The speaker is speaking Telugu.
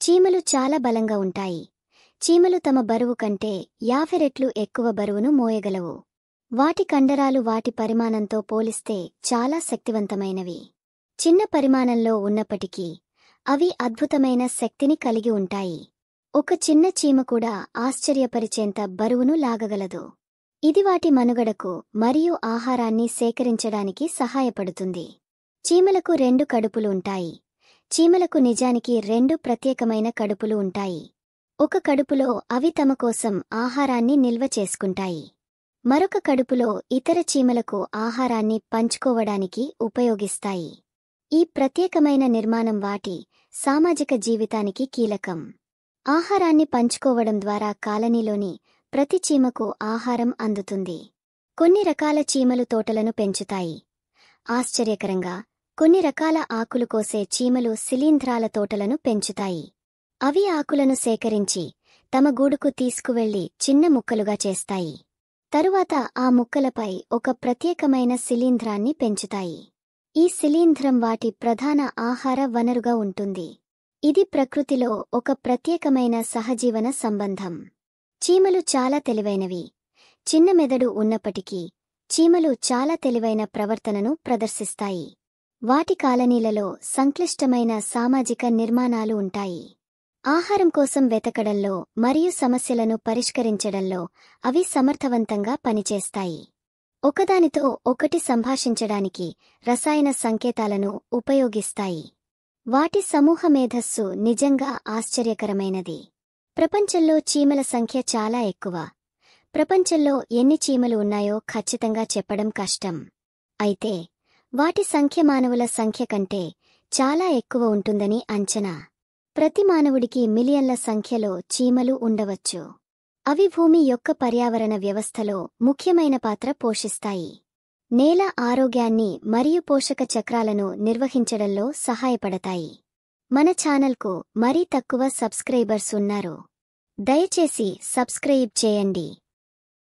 చీమలు చాలా బలంగా ఉంటాయి. చీమలు తమ బరువు కంటే 50 రెట్లు ఎక్కువ బరువును మోయగలవు. వాటి కండరాలు వాటి పరిమాణంతో పోలిస్తే చాలా శక్తివంతమైనవి. చిన్న పరిమాణంలో ఉన్నప్పటికీ అవి అద్భుతమైన శక్తిని కలిగి ఉంటాయి. ఒక చిన్న చీమ కూడా ఆశ్చర్యపరిచేంత బరువును లాగగలదు. ఇది వాటి మనుగడకు మరియు ఆహారాన్ని సేకరించడానికి సహాయపడుతుంది. చీమలకు 2 కడుపులు ఉంటాయి. చీమలకు నిజానికి 2 ప్రత్యేకమైన కడుపులు ఉంటాయి. ఒక కడుపులో అవి తమ కోసం ఆహారాన్ని నిల్వ చేసుకుంటాయి. మరొక కడుపులో ఇతర చీమలకు ఆహారాన్ని పంచుకోవడానికి ఉపయోగిస్తాయి. ఈ ప్రత్యేకమైన నిర్మాణం వాటి సామాజిక జీవితానికి కీలకం. ఆహారాన్ని పంచుకోవడం ద్వారా కాలనీలోని ప్రతి చీమకు ఆహారం అందుతుంది. కొన్ని రకాల చీమలు తోటలను పెంచుతాయి. ఆశ్చర్యకరంగా కొన్ని రకాల ఆకులు కోసే చీమలు శిలీంధ్రాల తోటలను పెంచుతాయి. అవి ఆకులను సేకరించి తమ గూడుకు తీసుకువెళ్లి చిన్న ముక్కలుగా చేస్తాయి. తరువాత ఆ ముక్కలపై ఒక ప్రత్యేకమైన శిలీంధ్రాన్ని పెంచుతాయి. ఈ శిలీంధ్రం వాటి ప్రధాన ఆహార వనరుగా ఉంటుంది. ఇది ప్రకృతిలో ఒక ప్రత్యేకమైన సహజీవన సంబంధం. చీమలు చాలా తెలివైనవి. చిన్న మెదడు ఉన్నప్పటికీ చీమలు చాలా తెలివైన ప్రవర్తనను ప్రదర్శిస్తాయి. వాటి కాలనీలలో సంక్లిష్టమైన సామాజిక నిర్మాణాలు ఉంటాయి. ఆహారం కోసం వెతకడంలో మరియు సమస్యలను పరిష్కరించడంలో అవి సమర్థవంతంగా పనిచేస్తాయి. ఒకదానితో ఒకటి సంభాషించడానికి రసాయన సంకేతాలను ఉపయోగిస్తాయి. వాటి సమూహ మేధస్సు నిజంగా ఆశ్చర్యకరమైనది. ప్రపంచంలో చీమల సంఖ్య చాలా ఎక్కువ. ప్రపంచంలో ఎన్ని చీమలు ఉన్నాయో ఖచ్చితంగా చెప్పడం కష్టం. అయితే వాటి సంఖ్య మానవుల సంఖ్య కంటే చాలా ఎక్కువ ఉంటుందని అంచనా. ప్రతి మానవుడికి మిలియన్ల సంఖ్యలో చీమలు ఉండవచ్చు. అవి భూమి యొక్క పర్యావరణ వ్యవస్థలో ముఖ్యమైన పాత్ర పోషిస్తాయి. నేల ఆరోగ్యాన్ని మరియు పోషక చక్రాలను నిర్వహించడంలో సహాయపడతాయి. మన ఛానల్కు మరీ తక్కువ సబ్స్క్రైబర్స్ ఉన్నారు. దయచేసి సబ్స్క్రైబ్ చేయండి.